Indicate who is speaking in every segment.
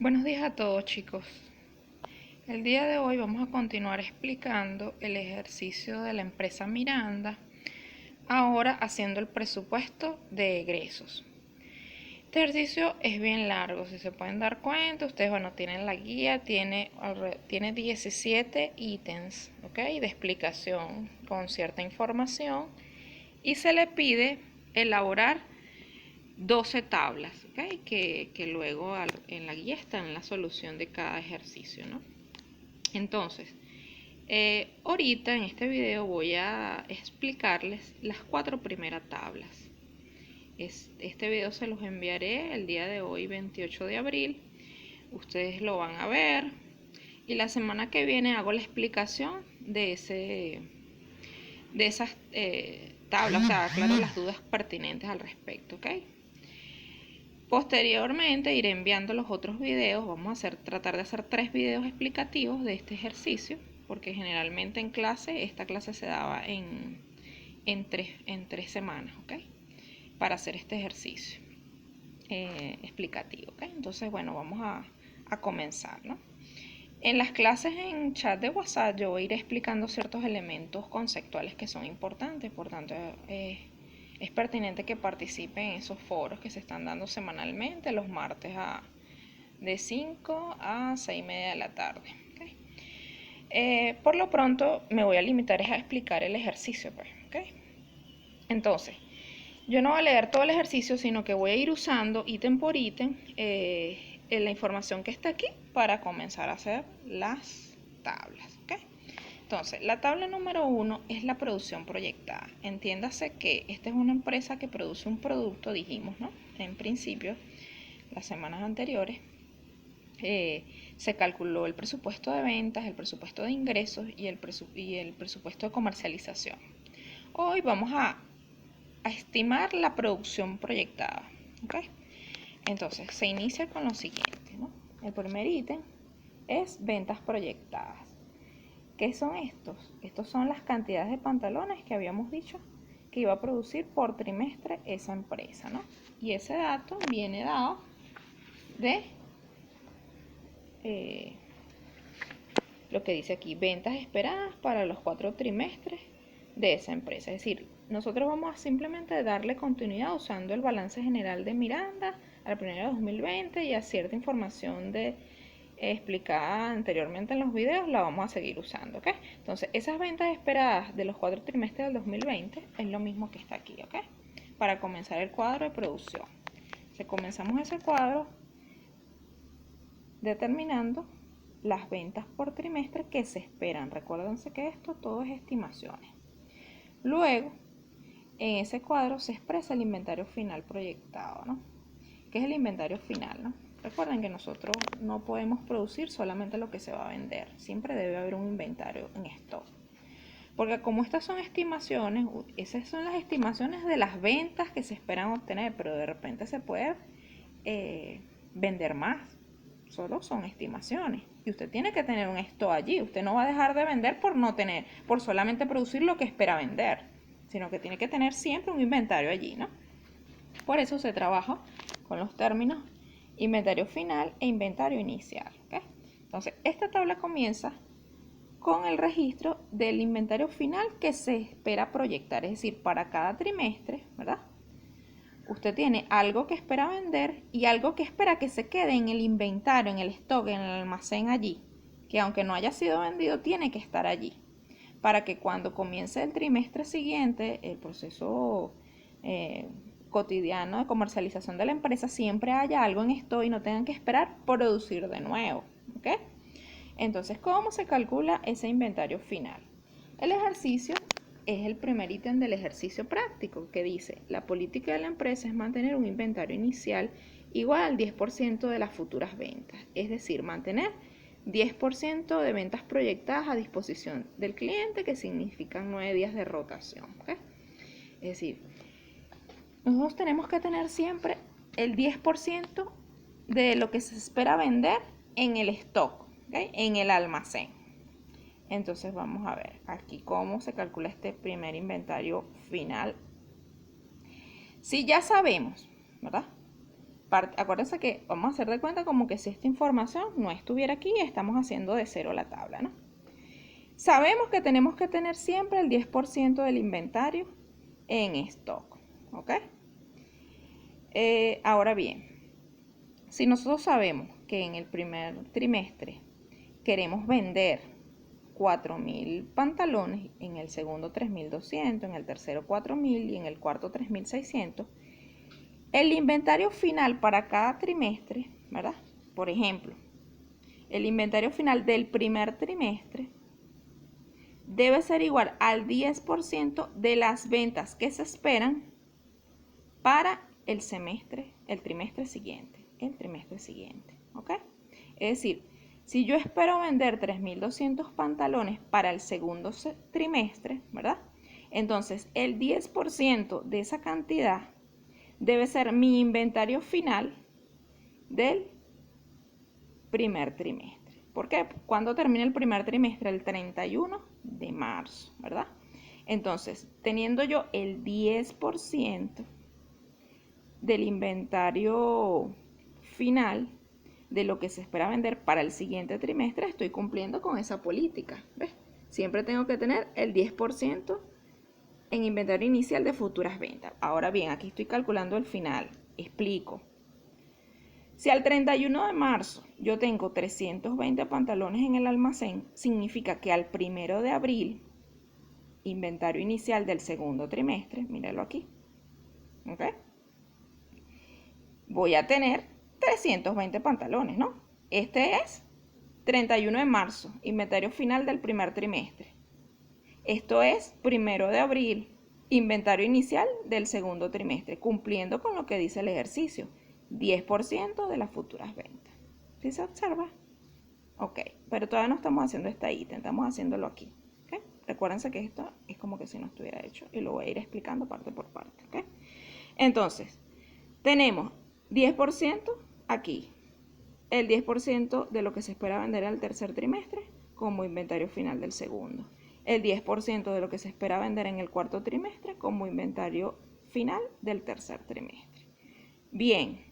Speaker 1: Buenos días a todos, chicos. El día de hoy vamos a continuar explicando el ejercicio de la empresa Miranda, ahora haciendo el presupuesto de egresos. Este ejercicio es bien largo, si se pueden dar cuenta, ustedes tienen la guía, tiene 17 ítems, ¿ok? De explicación con cierta información, y se le pide elaborar 12 tablas, ¿okay? que luego en la guía está en la solución de cada ejercicio, ¿no? Entonces, ahorita en este video voy a explicarles las 4 primeras tablas. Este video se los enviaré el día de hoy, 28 de abril. Ustedes lo van a ver y la semana que viene hago la explicación de esas tablas, o sea, aclaro las dudas pertinentes al respecto, ¿ok? Posteriormente iré enviando los otros videos. Vamos a tratar de hacer 3 videos explicativos de este ejercicio, porque generalmente en clase, esta clase se daba en tres semanas, ¿ok? Para hacer este ejercicio explicativo, ¿ok? Entonces, bueno, vamos a comenzar, ¿no? En las clases en chat de WhatsApp yo iré explicando ciertos elementos conceptuales que son importantes, por tanto es pertinente que participen en esos foros que se están dando semanalmente los martes de 5 a 6:30 de la tarde. ¿Okay? Por lo pronto me voy a limitar a explicar el ejercicio, pues, ¿okay? Entonces, yo no voy a leer todo el ejercicio, sino que voy a ir usando ítem por ítem la información que está aquí para comenzar a hacer las tablas. ¿Okay? Entonces, la tabla número 1 es la producción proyectada. Entiéndase que esta es una empresa que produce un producto, dijimos, ¿no? En principio, las semanas anteriores, se calculó el presupuesto de ventas, el presupuesto de ingresos y el presupuesto de comercialización. Hoy vamos a estimar la producción proyectada. ¿Okay? Entonces, se inicia con lo siguiente, ¿no? El primer ítem es ventas proyectadas. ¿Qué son estos? Estos son las cantidades de pantalones que habíamos dicho que iba a producir por trimestre esa empresa, ¿no? Y ese dato viene dado de lo que dice aquí, ventas esperadas para los 4 trimestres de esa empresa. Es decir, nosotros vamos a simplemente darle continuidad usando el balance general de Miranda al primero de 2020 y a cierta información explicada anteriormente en los videos la vamos a seguir usando, ¿ok? Entonces, esas ventas esperadas de los 4 trimestres del 2020 es lo mismo que está aquí, ¿ok? Para comenzar el cuadro de producción. Entonces, comenzamos ese cuadro determinando las ventas por trimestre que se esperan. Recuérdense que esto todo es estimaciones. Luego, en ese cuadro se expresa el inventario final proyectado, ¿no? ¿Qué es el inventario final, no? Recuerden que nosotros no podemos producir solamente lo que se va a vender. Siempre debe haber un inventario en stock. Porque como estas son estimaciones, esas son las estimaciones de las ventas que se esperan obtener, pero de repente se puede vender más. Solo son estimaciones. Y usted tiene que tener un stock allí. Usted no va a dejar de vender por solamente producir lo que espera vender, sino que tiene que tener siempre un inventario allí, ¿no? Por eso se trabaja con los términos inventario final e inventario inicial. ¿Okay? Entonces, esta tabla comienza con el registro del inventario final que se espera proyectar, es decir, para cada trimestre, ¿verdad? Usted tiene algo que espera vender y algo que espera que se quede en el inventario, en el stock, en el almacén allí, que aunque no haya sido vendido, tiene que estar allí, para que cuando comience el trimestre siguiente, el proceso cotidiano de comercialización de la empresa, siempre haya algo en stock y no tengan que esperar producir de nuevo. ¿Ok? Entonces, ¿cómo se calcula ese inventario final? El ejercicio es el primer ítem del ejercicio práctico que dice, la política de la empresa es mantener un inventario inicial igual al 10% de las futuras ventas, es decir, mantener 10% de ventas proyectadas a disposición del cliente, que significan 9 días de rotación. ¿Okay? Es decir, nosotros tenemos que tener siempre el 10% de lo que se espera vender en el stock, ¿okay? En el almacén. Entonces vamos a ver aquí cómo se calcula este primer inventario final. Si ya sabemos, ¿verdad? Acuérdense que vamos a hacer de cuenta como que si esta información no estuviera aquí, estamos haciendo de cero la tabla, ¿no? Sabemos que tenemos que tener siempre el 10% del inventario en stock, ¿ok? Ahora bien, si nosotros sabemos que en el primer trimestre queremos vender 4.000 pantalones, en el segundo 3.200, en el tercero 4.000 y en el cuarto 3.600, el inventario final para cada trimestre, ¿verdad? Por ejemplo, el inventario final del primer trimestre debe ser igual al 10% de las ventas que se esperan para el trimestre siguiente, ¿ok? Es decir, si yo espero vender 3.200 pantalones para el segundo trimestre, ¿verdad? Entonces, el 10% de esa cantidad debe ser mi inventario final del primer trimestre. ¿Por qué? ¿Cuándo termina el primer trimestre? El 31 de marzo, ¿verdad? Entonces, teniendo yo el 10% del inventario final de lo que se espera vender para el siguiente trimestre, estoy cumpliendo con esa política, ¿ves? Siempre tengo que tener el 10% en inventario inicial de futuras ventas. Ahora bien, aquí estoy calculando el final. Explico. Si al 31 de marzo yo tengo 320 pantalones en el almacén, significa que al 1 de abril, inventario inicial del segundo trimestre, míralo aquí, ¿ok? Voy a tener 320 pantalones, ¿no? Este es 31 de marzo, inventario final del primer trimestre. Esto es 1 de abril, inventario inicial del segundo trimestre, cumpliendo con lo que dice el ejercicio, 10% de las futuras ventas. ¿Sí se observa? Ok, pero todavía no estamos haciendo este ítem, estamos haciéndolo aquí. ¿Okay? Recuérdense que esto es como que si no estuviera hecho y lo voy a ir explicando parte por parte. ¿Okay? Entonces, tenemos 10% aquí, el 10% de lo que se espera vender al tercer trimestre como inventario final del segundo. El 10% de lo que se espera vender en el cuarto trimestre como inventario final del tercer trimestre. Bien,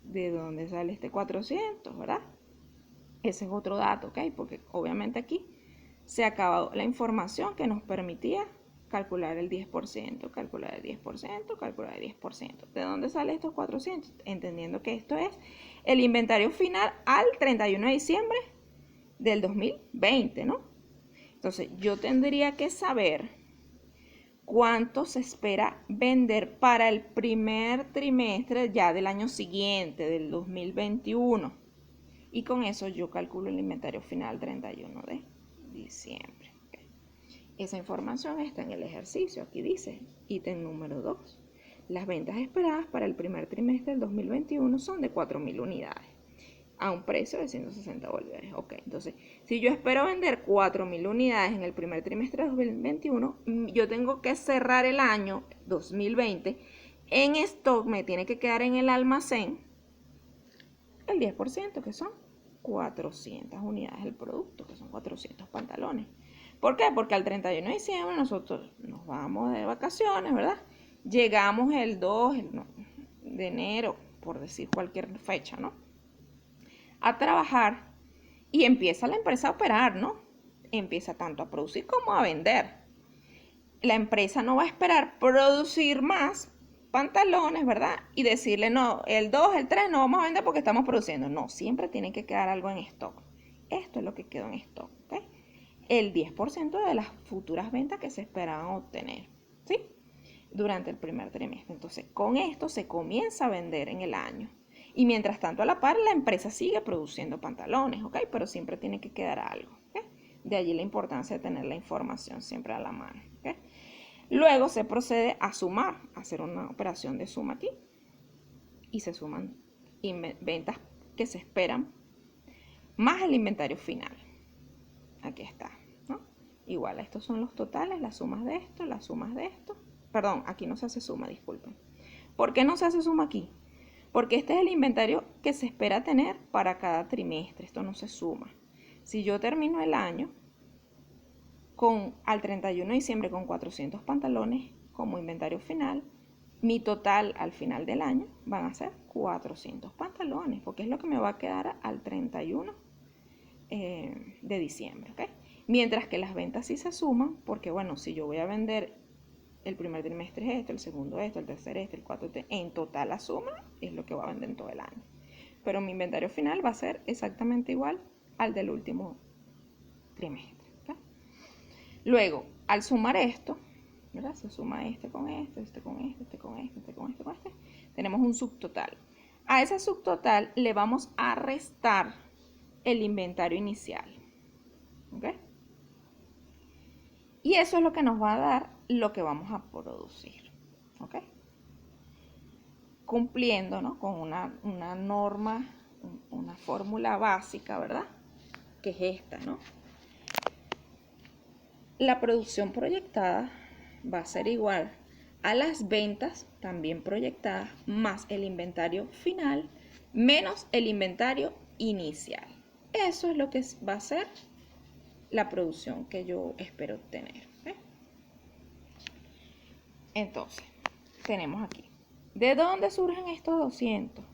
Speaker 1: ¿de dónde sale este 400, verdad? Ese es otro dato, ¿ok? Porque obviamente aquí se ha acabado la información que nos permitía calcular el 10%, calcular el 10%, calcular el 10%. ¿De dónde sale estos 400? Entendiendo que esto es el inventario final al 31 de diciembre del 2020, ¿no? Entonces, yo tendría que saber cuánto se espera vender para el primer trimestre ya del año siguiente, del 2021. Y con eso yo calculo el inventario final 31 de diciembre. Okay. Esa información está en el ejercicio. Aquí dice, ítem número 2. Las ventas esperadas para el primer trimestre del 2021 son de 4.000 unidades a un precio de 160 bolívares. Ok, entonces, si yo espero vender 4.000 unidades en el primer trimestre de 2021, yo tengo que cerrar el año 2020 en stock, me tiene que quedar en el almacén el 10%, que son 400 unidades del producto, que son 400 pantalones. ¿Por qué? Porque al 31 de diciembre nosotros nos vamos de vacaciones, ¿verdad? Llegamos el 2 de enero, por decir cualquier fecha, ¿no? A trabajar y empieza la empresa a operar, ¿no? Empieza tanto a producir como a vender. La empresa no va a esperar producir más pantalones, ¿verdad? Y decirle, no, el 2, el 3 no vamos a vender porque estamos produciendo. No, siempre tiene que quedar algo en stock. Esto es lo que quedó en stock, ¿ok? El 10% de las futuras ventas que se esperaban obtener, ¿sí? Durante el primer trimestre. Entonces, con esto se comienza a vender en el año. Y mientras tanto, a la par, la empresa sigue produciendo pantalones, ¿ok? Pero siempre tiene que quedar algo, ¿ok? De allí la importancia de tener la información siempre a la mano, ¿ok? Luego se procede a sumar, a hacer una operación de suma aquí. Y se suman ventas que se esperan más el inventario final. Aquí está, ¿no? Igual, estos son los totales, las sumas de esto, las sumas de esto. Perdón, aquí no se hace suma, disculpen. ¿Por qué no se hace suma aquí? Porque este es el inventario que se espera tener para cada trimestre. Esto no se suma. Si yo termino el año al 31 de diciembre con 400 pantalones como inventario final, mi total al final del año van a ser 400 pantalones, porque es lo que me va a quedar al 31 de diciembre, ¿ok? Mientras que las ventas sí se suman, porque bueno, si yo voy a vender el primer trimestre es esto, el segundo esto, el tercer esto, el cuarto esto, en total la suma es lo que va a vender en todo el año. Pero mi inventario final va a ser exactamente igual al del último trimestre, ¿ok? Luego, al sumar esto, ¿verdad? Se suma este con este, este con este, este con este, este con este, con este, tenemos un subtotal. A ese subtotal le vamos a restar el inventario inicial, ¿ok? Y eso es lo que nos va a dar lo que vamos a producir, ¿ok? Cumpliendo, ¿no?, con una norma, una fórmula básica, ¿verdad? Que es esta, ¿no? La producción proyectada va a ser igual a las ventas también proyectadas más el inventario final menos el inventario inicial. Eso es lo que va a ser la producción que yo espero obtener. Entonces, tenemos aquí. ¿De dónde surgen estos 200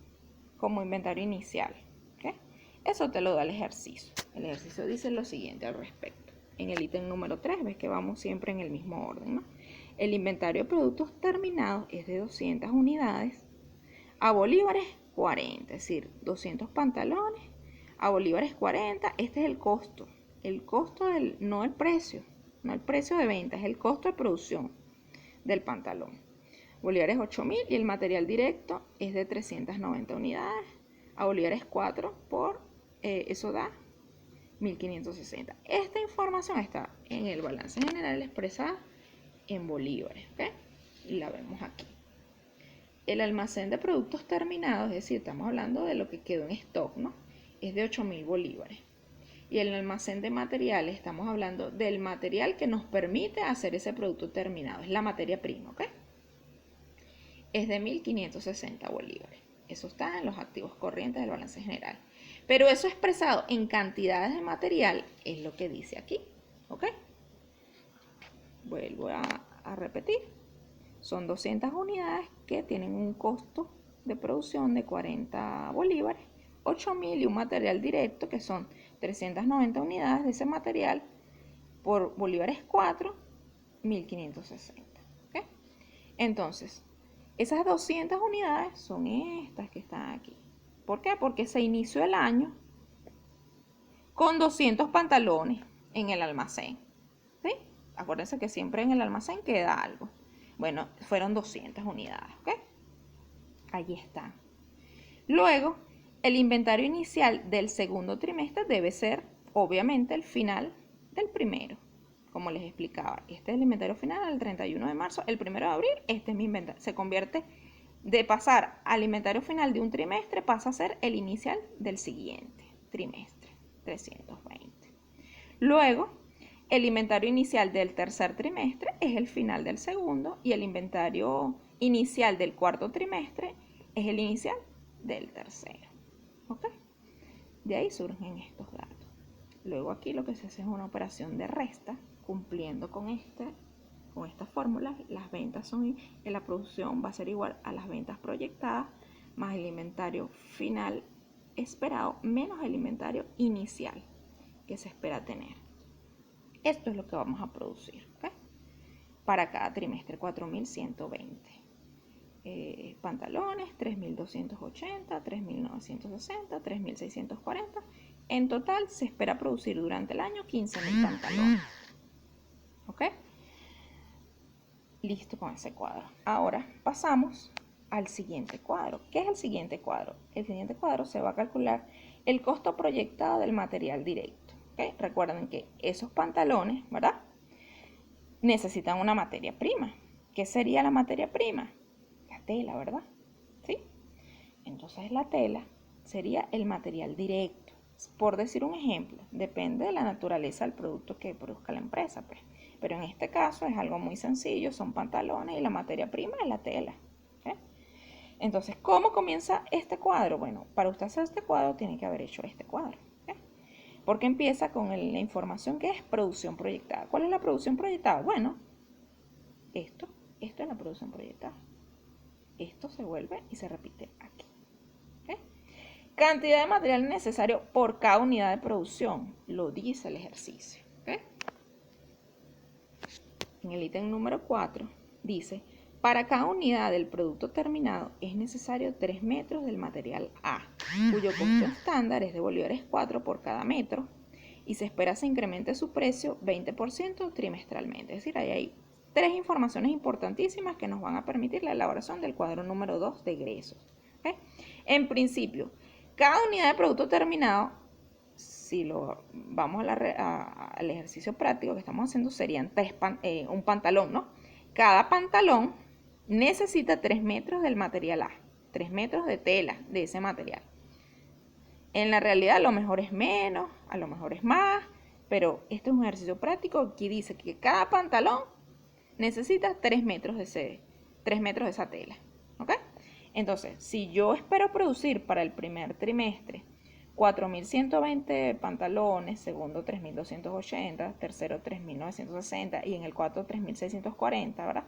Speaker 1: como inventario inicial? ¿Okay? Eso te lo da el ejercicio. El ejercicio dice lo siguiente al respecto. En el ítem número 3 ves que vamos siempre en el mismo orden, ¿no? El inventario de productos terminados es de 200 unidades a bolívares 40, es decir, 200 pantalones a bolívares 40. Este es el costo. El costo no el precio, no el precio de venta, es el costo de producción del pantalón. Bolívares 8000 y el material directo es de 390 unidades a bolívares 4 por eso da 1560. Esta información está en el balance general expresada en bolívares, ¿ok? Y la vemos aquí. El almacén de productos terminados, es decir, estamos hablando de lo que quedó en stock, ¿no? Es de 8000 bolívares. Y el almacén de materiales, estamos hablando del material que nos permite hacer ese producto terminado, es la materia prima, ¿ok? Es de 1560 bolívares. Eso está en los activos corrientes del balance general. Pero eso expresado en cantidades de material es lo que dice aquí, ¿ok? Vuelvo a repetir. Son 200 unidades que tienen un costo de producción de 40 bolívares, 8000 y un material directo que son 390 unidades de ese material por bolívares 4, 1560. ¿Okay? Entonces, esas 200 unidades son estas que están aquí. ¿Por qué? Porque se inició el año con 200 pantalones en el almacén. ¿Sí? Acuérdense que siempre en el almacén queda algo. Bueno, fueron 200 unidades, ¿ok? Allí está. Luego, el inventario inicial del segundo trimestre debe ser, obviamente, el final del primero. Como les explicaba, este es el inventario final al 31 de marzo. El 1 de abril, este es mi inventario. Se convierte de pasar al inventario final de un trimestre, pasa a ser el inicial del siguiente trimestre, 320. Luego, el inventario inicial del tercer trimestre es el final del segundo y el inventario inicial del cuarto trimestre es el inicial del tercero. ¿Ok? De ahí surgen estos datos. Luego aquí lo que se hace es una operación de resta, cumpliendo con esta fórmula. Las ventas son, la producción va a ser igual a las ventas proyectadas más el inventario final esperado menos el inventario inicial que se espera tener. Esto es lo que vamos a producir, ¿okay? Para cada trimestre, 4120. Pantalones, 3280, 3960, 3640. En total se espera producir durante el año 15000 pantalones. ¿Ok? Listo con ese cuadro. Ahora pasamos al siguiente cuadro. ¿Qué es el siguiente cuadro? El siguiente cuadro se va a calcular el costo proyectado del material directo. ¿Okay? Recuerden que esos pantalones, ¿verdad?, necesitan una materia prima. ¿Qué sería la materia prima? La tela, ¿verdad? ¿Sí? Entonces la tela sería el material directo. Por decir un ejemplo, depende de la naturaleza del producto que produzca la empresa, pues. Pero en este caso es algo muy sencillo, son pantalones y la materia prima es la tela. ¿Okay? Entonces, ¿cómo comienza este cuadro? Bueno, para usted hacer este cuadro tiene que haber hecho este cuadro. Porque empieza con la información que es producción proyectada. ¿Cuál es la producción proyectada? Bueno, esto es la producción proyectada. Esto se vuelve y se repite aquí. ¿Okay? Cantidad de material necesario por cada unidad de producción, lo dice el ejercicio. ¿Okay? En el ítem número 4 dice, para cada unidad del producto terminado es necesario 3 metros del material A, cuyo costo estándar es de bolívares 4 por cada metro y se espera se incremente su precio 20% trimestralmente. Es decir, ahí hay 3 informaciones importantísimas que nos van a permitir la elaboración del cuadro número 2 de egresos. ¿Okay? En principio, cada unidad de producto terminado, si lo vamos al ejercicio práctico que estamos haciendo, serían un pantalón, ¿no? Cada pantalón necesita 3 metros del material A, 3 metros de tela de ese material. En la realidad a lo mejor es menos, a lo mejor es más, pero este es un ejercicio práctico que dice que cada pantalón necesita 3 metros de esa tela. ¿Ok? Entonces, si yo espero producir para el primer trimestre 4.120 pantalones, segundo 3.280, tercero 3.960 y en el cuarto 3.640, ¿verdad?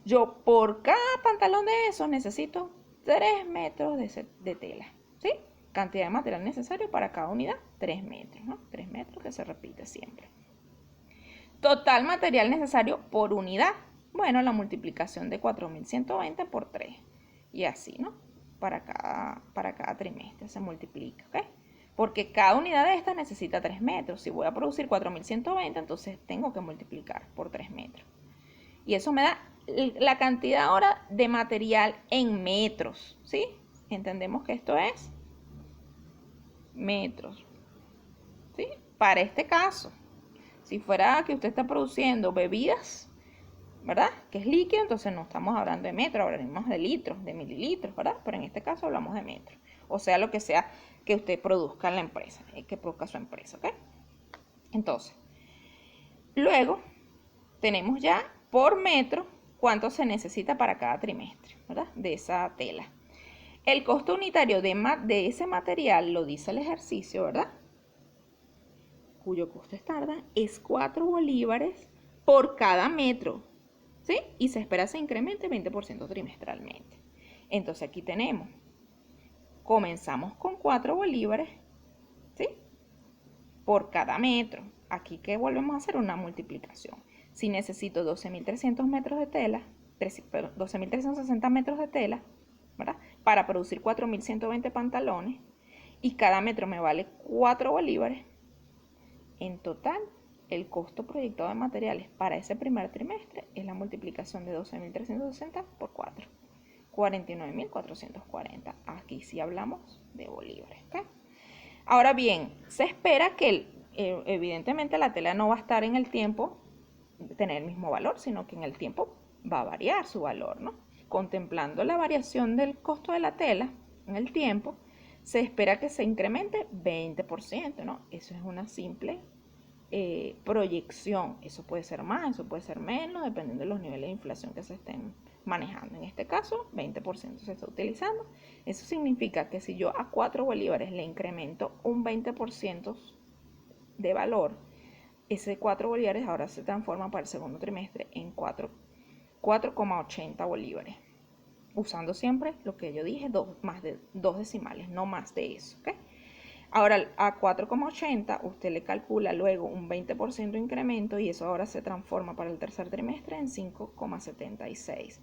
Speaker 1: Yo por cada pantalón de esos necesito 3 metros de tela, ¿sí? Cantidad de material necesario para cada unidad, 3 metros, ¿no? 3 metros que se repite siempre. Total material necesario por unidad. Bueno, la multiplicación de 4.120 por 3. Y así, ¿no? Para cada trimestre se multiplica, ¿ok? Porque cada unidad de estas necesita 3 metros. Si voy a producir 4.120, entonces tengo que multiplicar por 3 metros. Y eso me da la cantidad ahora de material en metros, ¿sí? Entendemos que esto es metros, ¿sí? Para este caso, si fuera que usted está produciendo bebidas, ¿verdad? Que es líquido, entonces no estamos hablando de metros, hablaremos de litros, de mililitros, ¿verdad? Pero en este caso hablamos de metros. O sea, lo que sea que usted produzca en la empresa, que produzca su empresa, ¿ok? Entonces, luego tenemos ya por metro cuánto se necesita para cada trimestre, ¿verdad? De esa tela. El costo unitario de ese material, lo dice el ejercicio, ¿verdad? Cuyo costo estándar es 4 bolívares por cada metro, ¿sí? Y se espera se incremente 20% trimestralmente. Entonces aquí tenemos, comenzamos con 4 bolívares, ¿sí? Por cada metro. Aquí que volvemos a hacer una multiplicación. Si necesito 12.300 metros de tela, 12.360 metros de tela, ¿verdad? Para producir 4.120 pantalones y cada metro me vale 4 bolívares, en total el costo proyectado de materiales para ese primer trimestre es la multiplicación de 12.360 por 4, 49.440. Aquí sí hablamos de bolívares, ¿okay? Ahora bien, se espera que evidentemente la tela no va a estar en el tiempo tener el mismo valor, sino que en el tiempo va a variar su valor, ¿no? Contemplando la variación del costo de la tela en el tiempo, se espera que se incremente 20%, ¿no? Eso es una simple proyección. Eso puede ser más, eso puede ser menos, dependiendo de los niveles de inflación que se estén manejando. En este caso, 20% se está utilizando. Eso significa que si yo a 4 bolívares le incremento un 20% de valor, ese 4 bolívares ahora se transforma para el segundo trimestre en 4,80 bolívares. Usando siempre lo que yo dije, más de 2 decimales, no más de eso, ¿ok? Ahora a 4,80 usted le calcula luego un 20% de incremento y eso ahora se transforma para el tercer trimestre en 5,76.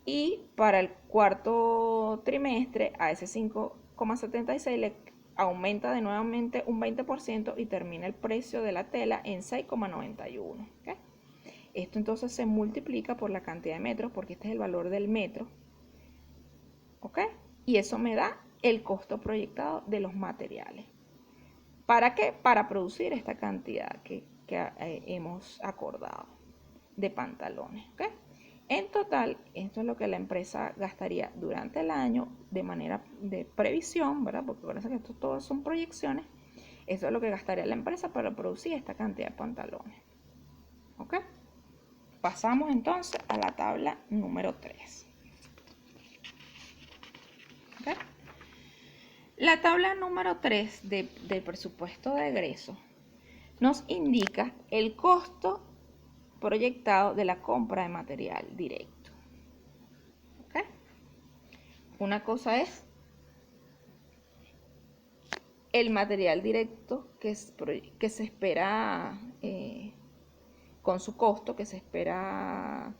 Speaker 1: Y para el cuarto trimestre a ese 5,76 le aumenta de nuevamente un 20% y termina el precio de la tela en 6,91. ¿Okay? Esto entonces se multiplica por la cantidad de metros porque este es el valor del metro. ¿Ok? Y eso me da el costo proyectado de los materiales. ¿Para qué? Para producir esta cantidad que hemos acordado de pantalones. ¿Okay? En total, esto es lo que la empresa gastaría durante el año de manera de previsión, ¿verdad? Porque parece que esto todos son proyecciones. Esto es lo que gastaría la empresa para producir esta cantidad de pantalones. ¿Ok? Pasamos entonces a la tabla número 3. ¿Okay? La tabla número 3 del presupuesto de egreso nos indica el costo proyectado de la compra de material directo. ¿Okay? Una cosa es el material directo que se espera con su costo, que se espera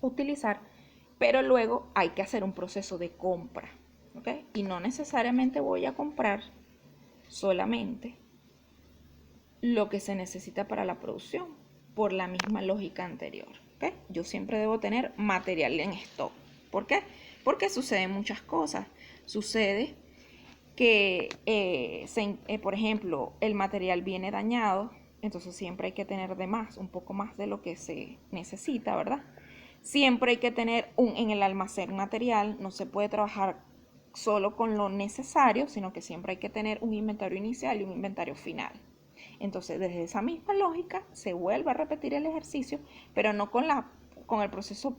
Speaker 1: utilizar, pero luego hay que hacer un proceso de compra, ¿ok? Y no necesariamente voy a comprar solamente lo que se necesita para la producción, por la misma lógica anterior, ¿ok? Yo siempre debo tener material en stock. ¿Por qué? Porque suceden muchas cosas. Sucede que, por ejemplo, el material viene dañado, entonces siempre hay que tener de más, un poco más de lo que se necesita, ¿verdad? Siempre hay que tener en el almacén material, no se puede trabajar solo con lo necesario, sino que siempre hay que tener un inventario inicial y un inventario final. Entonces, desde esa misma lógica, se vuelve a repetir el ejercicio, pero no con el proceso,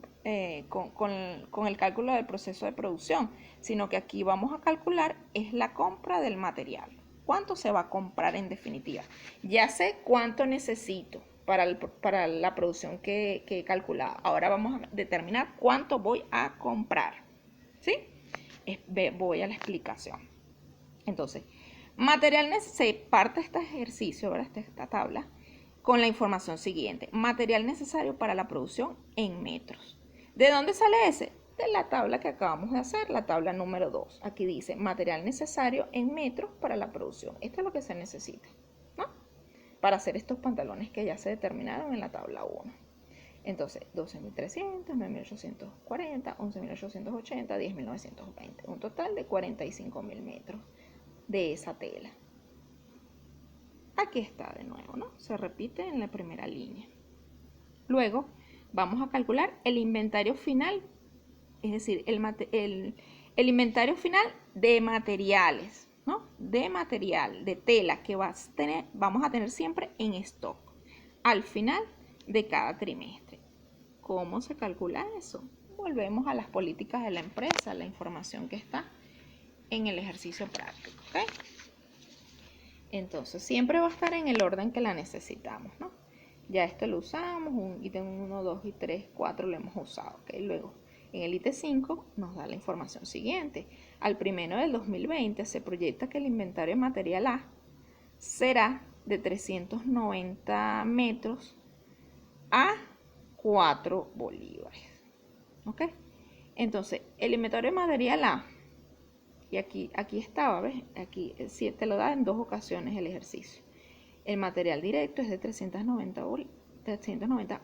Speaker 1: con el cálculo del proceso de producción, sino que aquí vamos a calcular es la compra del material. ¿Cuánto se va a comprar en definitiva? Ya sé cuánto necesito para la producción que he calculado. Ahora vamos a determinar cuánto voy a comprar. ¿Sí? Voy a la explicación. Entonces, se parte este ejercicio, ¿verdad? Esta tabla, con la información siguiente. Material necesario para la producción en metros. ¿De dónde sale ese? De la tabla que acabamos de hacer, la tabla número 2. Aquí dice material necesario en metros para la producción. Esto es lo que se necesita, ¿no? Para hacer estos pantalones que ya se determinaron en la tabla 1. Entonces, 12.300, 9.840, 11.880, 10.920. Un total de 45.000 metros de esa tela. Aquí está de nuevo, ¿no? Se repite en la primera línea. Luego vamos a calcular el inventario final, es decir, el inventario final de materiales, ¿no? De material, de tela que vamos a tener siempre en stock al final de cada trimestre. ¿Cómo se calcula eso? Volvemos a las políticas de la empresa, la información que está en el ejercicio práctico, ¿ok? Entonces, siempre va a estar en el orden que la necesitamos, ¿no? Ya esto lo usamos, ítem 1, 2 y 3, 4 lo hemos usado, ¿ok? Luego, en el ítem 5 nos da la información siguiente. Al 1 del 2020 se proyecta que el inventario de material A será de 390 metros a 4 bolívares, ¿ok? Entonces, el inventario de material A, y aquí estaba, ¿ves? Aquí te lo da en 2 ocasiones el ejercicio. El material directo es de 390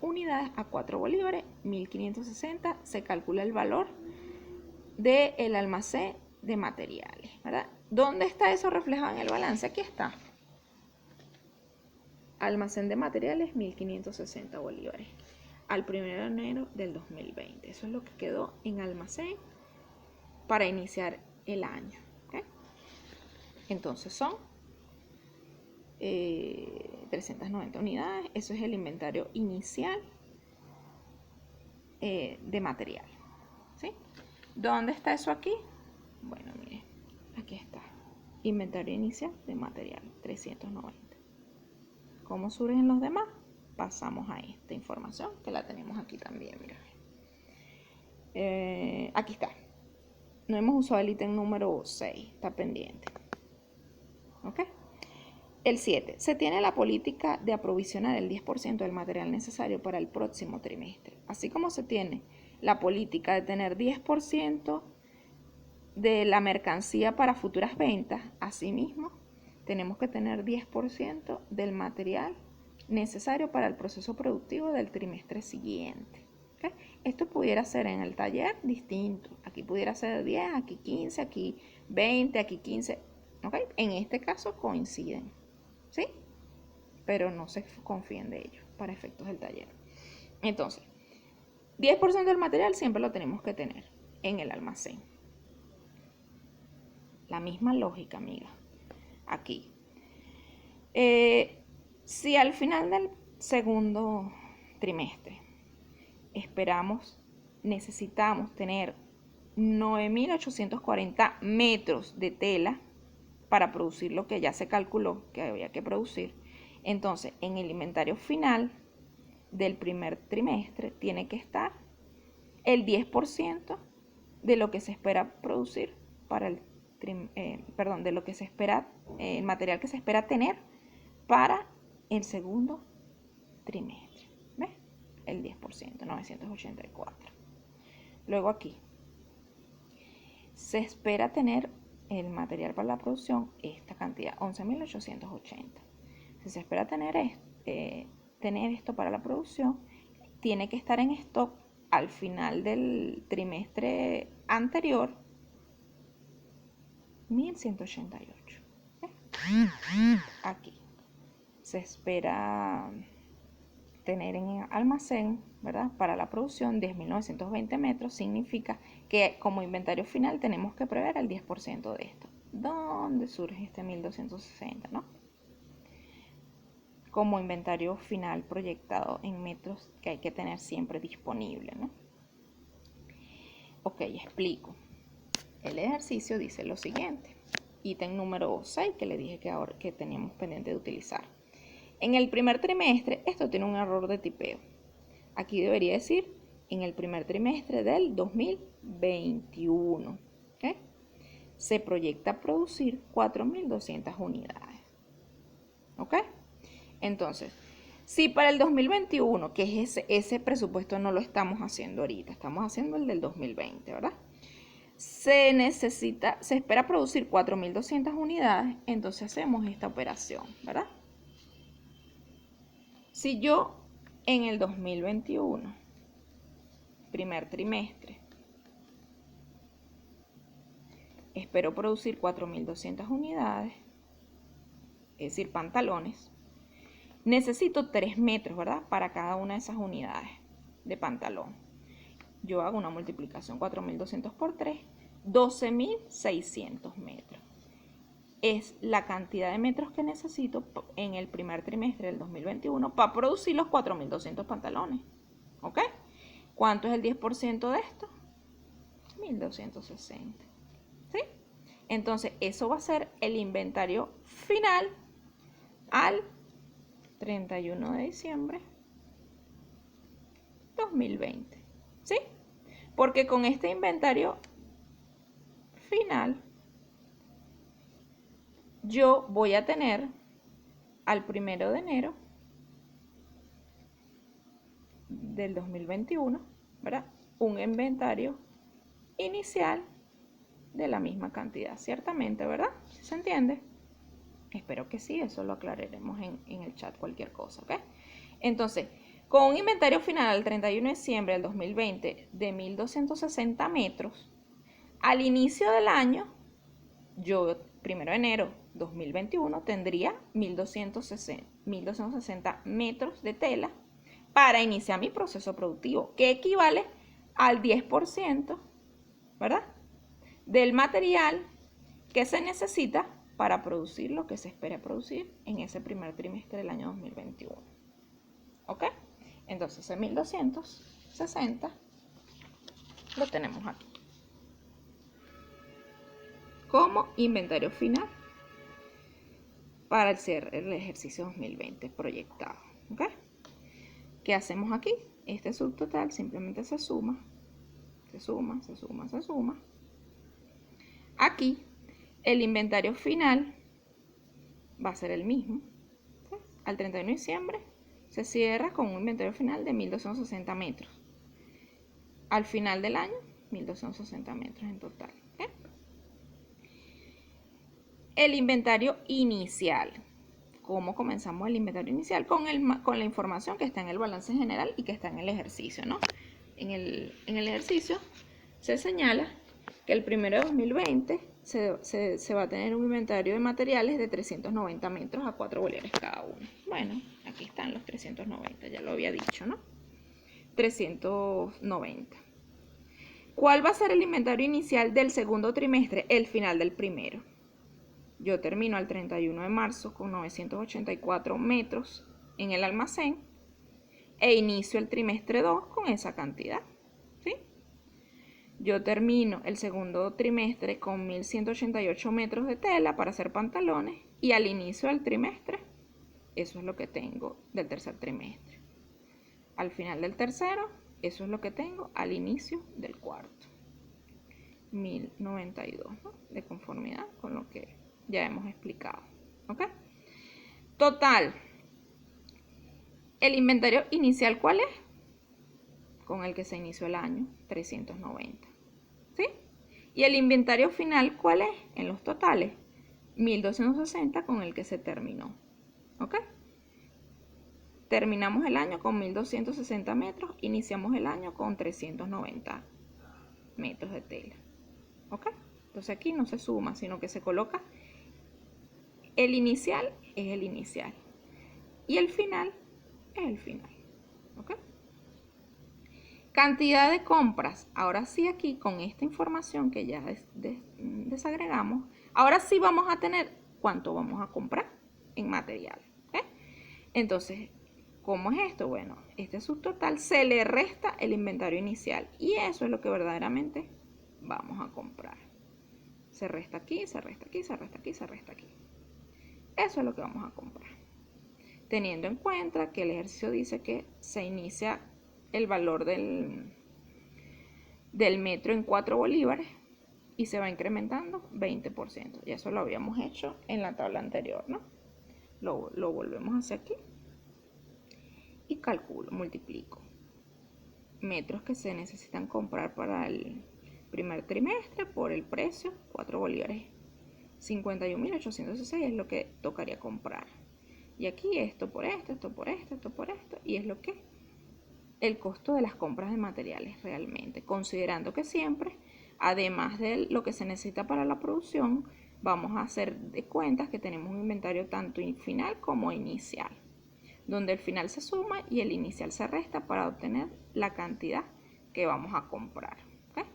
Speaker 1: unidades a 4 bolívares, 1.560. Se calcula el valor del almacén de materiales, ¿verdad? ¿Dónde está eso reflejado en el balance? Aquí está. Almacén de materiales, 1.560 bolívares. Al 1 de enero del 2020. Eso es lo que quedó en almacén para iniciar el año. ¿Okay? Entonces son 390 unidades. Eso es el inventario inicial de material. ¿Sí? ¿Dónde está eso aquí? Bueno, miren, aquí está. Inventario inicial de material, 390. ¿Cómo surgen los demás? Pasamos a esta información que la tenemos aquí también, mira. Aquí está. No hemos usado el ítem número 6, está pendiente. ¿Ok? El 7. Se tiene la política de aprovisionar el 10% del material necesario para el próximo trimestre. Así como se tiene la política de tener 10% de la mercancía para futuras ventas, asimismo, tenemos que tener 10% del material necesario para el proceso productivo del trimestre siguiente. ¿Okay? Esto pudiera ser en el taller distinto. Aquí pudiera ser 10, aquí 15, aquí 20, aquí 15. ¿Okay? En este caso coinciden, ¿sí? Pero no se confíen de ellos para efectos del taller. Entonces, 10% del material siempre lo tenemos que tener en el almacén. La misma lógica, amiga. Aquí. Si al final del segundo trimestre necesitamos tener 9.840 metros de tela para producir lo que ya se calculó que había que producir, entonces en el inventario final del primer trimestre tiene que estar el 10% de lo que se espera producir para el de lo que se espera, el material que se espera tener para el segundo trimestre. ¿Ves? El 10%, 984. Luego aquí, se espera tener el material para la producción, esta cantidad, 11.880. Si se espera tener esto para la producción, tiene que estar en stock al final del trimestre anterior, 1.188. Aquí se espera tener en almacén, ¿verdad? Para la producción 10.920 metros, significa que como inventario final tenemos que prever el 10% de esto. ¿Dónde surge este 1.260, no? Como inventario final proyectado en metros que hay que tener siempre disponible, ¿no? Ok, explico. El ejercicio dice lo siguiente. Ítem número 6 que le dije que ahora que teníamos pendiente de utilizar. En el primer trimestre, esto tiene un error de tipeo. Aquí debería decir en el primer trimestre del 2021. ¿Okay? Se proyecta producir 4.200 unidades. ¿Ok? Entonces, si para el 2021, que es ese presupuesto no lo estamos haciendo ahorita, estamos haciendo el del 2020, ¿verdad? Se espera producir 4.200 unidades, entonces hacemos esta operación, ¿verdad? Si yo en el 2021, primer trimestre, espero producir 4.200 unidades, es decir, pantalones, necesito 3 metros, ¿verdad? Para cada una de esas unidades de pantalón. Yo hago una multiplicación, 4.200 por 3, 12.600 metros. Es la cantidad de metros que necesito en el primer trimestre del 2021 para producir los 4.200 pantalones. ¿Ok? ¿Cuánto es el 10% de esto? 1.260. ¿Sí? Entonces, eso va a ser el inventario final al 31 de diciembre 2020. ¿Sí? Porque con este inventario final, yo voy a tener al 1 de enero del 2021, ¿verdad? Un inventario inicial de la misma cantidad, ciertamente, ¿verdad? ¿Sí se entiende? Espero que sí, eso lo aclararemos en el chat, cualquier cosa, ¿ok? Entonces, con un inventario final al 31 de diciembre del 2020 de 1.260 metros, al inicio del año, yo, 1 de enero 2021, tendría 1.260 metros de tela para iniciar mi proceso productivo, que equivale al 10%, ¿verdad? Del material que se necesita para producir lo que se espera producir en ese primer trimestre del año 2021. ¿Ok? Entonces, ese 1.260 lo tenemos aquí como inventario final para el ejercicio 2020 proyectado. ¿Ok? ¿Qué hacemos aquí? Este subtotal simplemente se suma, se suma, se suma, se suma. Aquí, el inventario final va a ser el mismo. ¿Sí? Al 31 de diciembre se cierra con un inventario final de 1.260 metros. Al final del año, 1.260 metros en total. ¿Sí? El inventario inicial. ¿Cómo comenzamos el inventario inicial? Con la información que está en el balance general y que está en el ejercicio, ¿no? En el ejercicio se señala que el 1 de 2020 se va a tener un inventario de materiales de 390 metros a 4 boleros cada uno. Bueno, aquí están los 390, ya lo había dicho, ¿no? 390. ¿Cuál va a ser el inventario inicial del segundo trimestre? El final del primero. Yo termino al 31 de marzo con 984 metros en el almacén e inicio el trimestre 2 con esa cantidad. ¿Sí? Yo termino el segundo trimestre con 1.188 metros de tela para hacer pantalones y al inicio del trimestre, eso es lo que tengo del tercer trimestre. Al final del tercero, eso es lo que tengo al inicio del cuarto. 1092, ¿no? De conformidad con lo que ya hemos explicado. ¿Ok? Total. ¿El inventario inicial cuál es? Con el que se inició el año, 390. ¿Sí? ¿Y el inventario final cuál es? En los totales, 1260 con el que se terminó. ¿Ok? Terminamos el año con 1260 metros, iniciamos el año con 390 metros de tela. ¿Ok? Entonces aquí no se suma, sino que se coloca el inicial es el inicial y el final es el final. ¿Ok? Cantidad de compras. Ahora sí, aquí con esta información que ya desagregamos, ahora sí vamos a tener cuánto vamos a comprar en material. ¿Ok? Entonces, ¿cómo es esto? Bueno, este subtotal se le resta el inventario inicial y eso es lo que verdaderamente vamos a comprar. Se resta aquí, se resta aquí, se resta aquí, se resta aquí. Eso es lo que vamos a comprar. Teniendo en cuenta que el ejercicio dice que se inicia el valor del metro en 4 bolívares y se va incrementando 20%. Y eso lo habíamos hecho en la tabla anterior, ¿no? Lo volvemos hacia aquí y calculo, multiplico. Metros que se necesitan comprar para el primer trimestre por el precio, 4 bolívares 51.816 es lo que tocaría comprar. Y aquí esto por esto, esto por esto, esto por esto, y es lo que el costo de las compras de materiales realmente, considerando que siempre, además de lo que se necesita para la producción, vamos a hacer de cuentas que tenemos un inventario tanto final como inicial, donde el final se suma y el inicial se resta para obtener la cantidad que vamos a comprar. ¿Okay?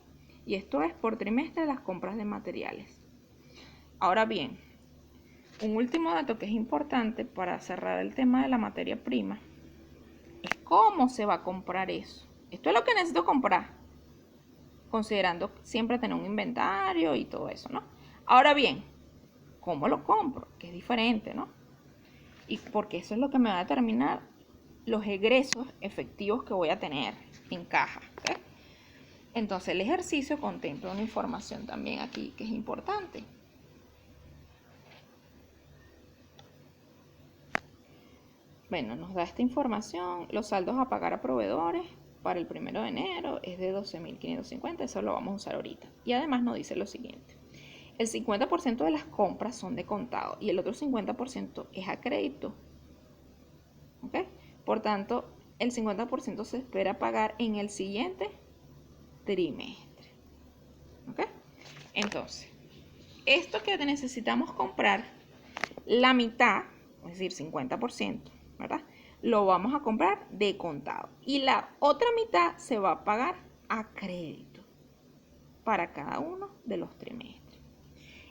Speaker 1: Y esto es por trimestre las compras de materiales. Ahora bien, un último dato que es importante para cerrar el tema de la materia prima es cómo se va a comprar eso. Esto es lo que necesito comprar, considerando siempre tener un inventario y todo eso, ¿no? Ahora bien, ¿cómo lo compro? Que es diferente, ¿no? Y porque eso es lo que me va a determinar los egresos efectivos que voy a tener en caja. ¿Okay? Entonces el ejercicio contempla una información también aquí que es importante. Bueno, nos da esta información, los saldos a pagar a proveedores para el 1 de enero es de 12.550, eso lo vamos a usar ahorita. Y además nos dice lo siguiente, el 50% de las compras son de contado y el otro 50% es a crédito. ¿Okay? Por tanto, el 50% se espera pagar en el siguiente trimestre. ¿Okay? Entonces, esto que necesitamos comprar, la mitad, es decir, 50%, ¿verdad? Lo vamos a comprar de contado. Y la otra mitad se va a pagar a crédito para cada uno de los trimestres.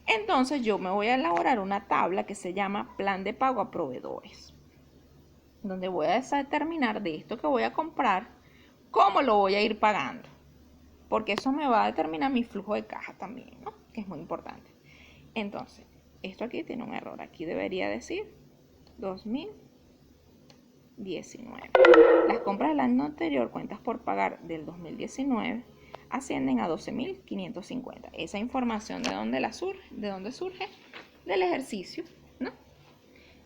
Speaker 1: Entonces yo me voy a elaborar una tabla que se llama plan de pago a proveedores, donde voy a determinar de esto que voy a comprar, cómo lo voy a ir pagando. Porque eso me va a determinar mi flujo de caja también, ¿no? Que es muy importante. Entonces, esto aquí tiene un error. Aquí debería decir 2019. Las compras del año anterior, cuentas por pagar del 2019, ascienden a 12.550. Esa información, ¿de dónde surge? ¿De dónde surge? Del ejercicio, ¿no?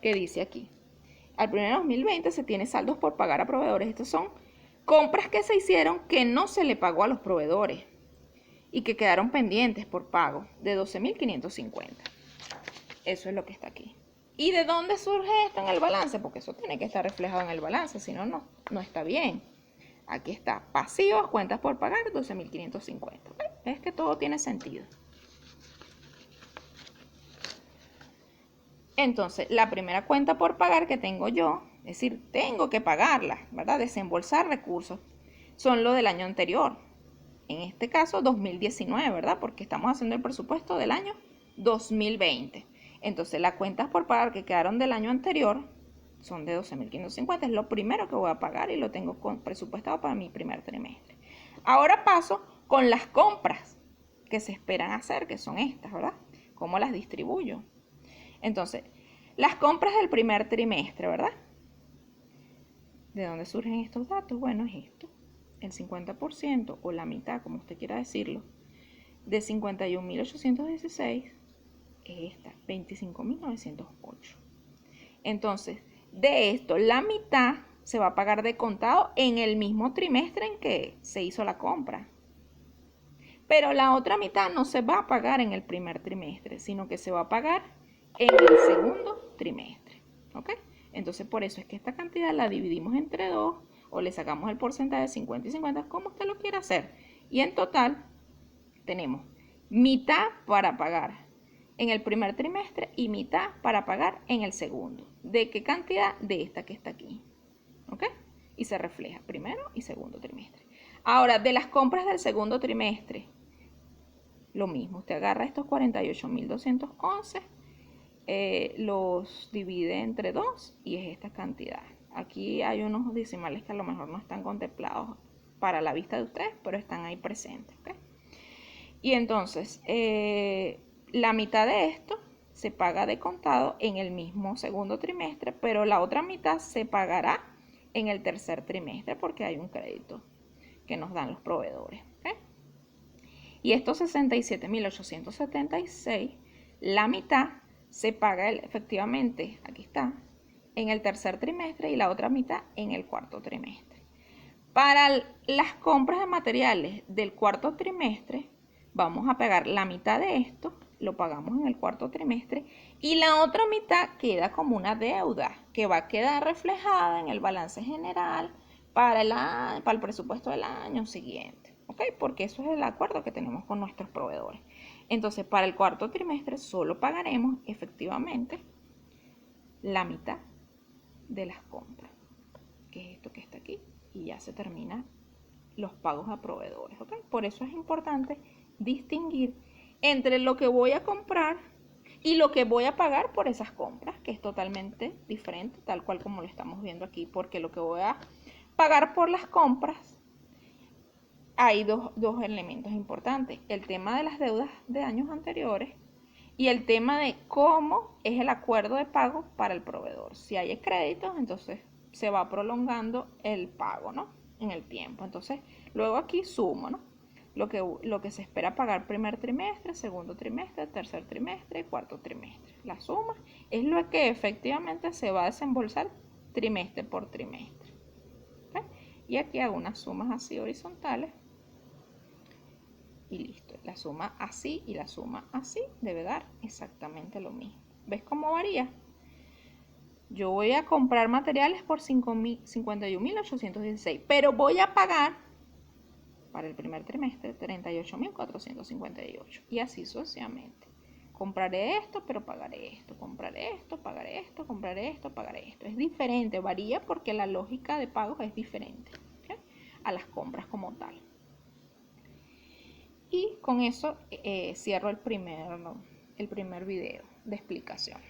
Speaker 1: Que dice aquí. Al 1 de 2020 se tiene saldos por pagar a proveedores. Estos son compras que se hicieron que no se le pagó a los proveedores y que quedaron pendientes por pago de 12.550. Eso es lo que está aquí. ¿Y de dónde surge esto en el balance? Porque eso tiene que estar reflejado en el balance, si no, no está bien. Aquí está, pasivos, cuentas por pagar, 12.550. Es que todo tiene sentido. Entonces, la primera cuenta por pagar que tengo yo, es decir, tengo que pagarla, ¿verdad? Desembolsar recursos, son lo del año anterior. En este caso, 2019, ¿verdad? Porque estamos haciendo el presupuesto del año 2020. Entonces, las cuentas por pagar que quedaron del año anterior son de 12.550. Es lo primero que voy a pagar y lo tengo presupuestado para mi primer trimestre. Ahora paso con las compras que se esperan hacer, que son estas, ¿verdad? ¿Cómo las distribuyo? Entonces, las compras del primer trimestre, ¿verdad? ¿De dónde surgen estos datos? Bueno, es esto. El 50% o la mitad, como usted quiera decirlo, de 51.816 es esta, 25.908. Entonces, de esto, la mitad se va a pagar de contado en el mismo trimestre en que se hizo la compra. Pero la otra mitad no se va a pagar en el primer trimestre, sino que se va a pagar en el segundo trimestre. ¿Ok? Entonces, por eso es que esta cantidad la dividimos entre 2 o le sacamos el porcentaje de 50 y 50, como usted lo quiera hacer. Y en total tenemos mitad para pagar en el primer trimestre y mitad para pagar en el segundo. ¿De qué cantidad? De esta que está aquí. ¿Ok? Y se refleja primero y segundo trimestre. Ahora, de las compras del segundo trimestre, lo mismo. Usted agarra estos 48.211, los divide entre 2 y es esta cantidad. Aquí hay unos decimales que a lo mejor no están contemplados para la vista de ustedes, pero están ahí presentes. ¿Okay? Y entonces, la mitad de esto se paga de contado en el mismo segundo trimestre, pero la otra mitad se pagará en el tercer trimestre porque hay un crédito que nos dan los proveedores. ¿Okay? Y estos 67.876, la mitad se paga efectivamente, aquí está, en el tercer trimestre y la otra mitad en el cuarto trimestre. Para las compras de materiales del cuarto trimestre, vamos a pagar la mitad de esto, lo pagamos en el cuarto trimestre, y la otra mitad queda como una deuda que va a quedar reflejada en el balance general para el presupuesto del año siguiente. ¿Ok? Porque eso es el acuerdo que tenemos con nuestros proveedores. Entonces, para el cuarto trimestre solo pagaremos efectivamente la mitad de las compras, que es esto que está aquí, y ya se terminan los pagos a proveedores. ¿Ok? Por eso es importante distinguir entre lo que voy a comprar y lo que voy a pagar por esas compras, que es totalmente diferente, tal cual como lo estamos viendo aquí, porque lo que voy a pagar por las compras, hay dos elementos importantes. El tema de las deudas de años anteriores y el tema de cómo es el acuerdo de pago para el proveedor. Si hay créditos, entonces se va prolongando el pago, ¿no? En el tiempo. Entonces, luego aquí sumo, ¿no? Lo que se espera pagar primer trimestre, segundo trimestre, tercer trimestre y cuarto trimestre. La suma es lo que efectivamente se va a desembolsar trimestre por trimestre. ¿Okay? Y aquí hago unas sumas así horizontales. Y listo, la suma así y la suma así debe dar exactamente lo mismo. ¿Ves cómo varía? Yo voy a comprar materiales por 51.816, pero voy a pagar para el primer trimestre 38.458 y así sucesivamente. Compraré esto, pero pagaré esto, compraré esto, pagaré esto, compraré esto, pagaré esto. Es diferente, varía porque la lógica de pagos es diferente, ¿okay? A las compras como tal. Y con eso cierro el primer video de explicación.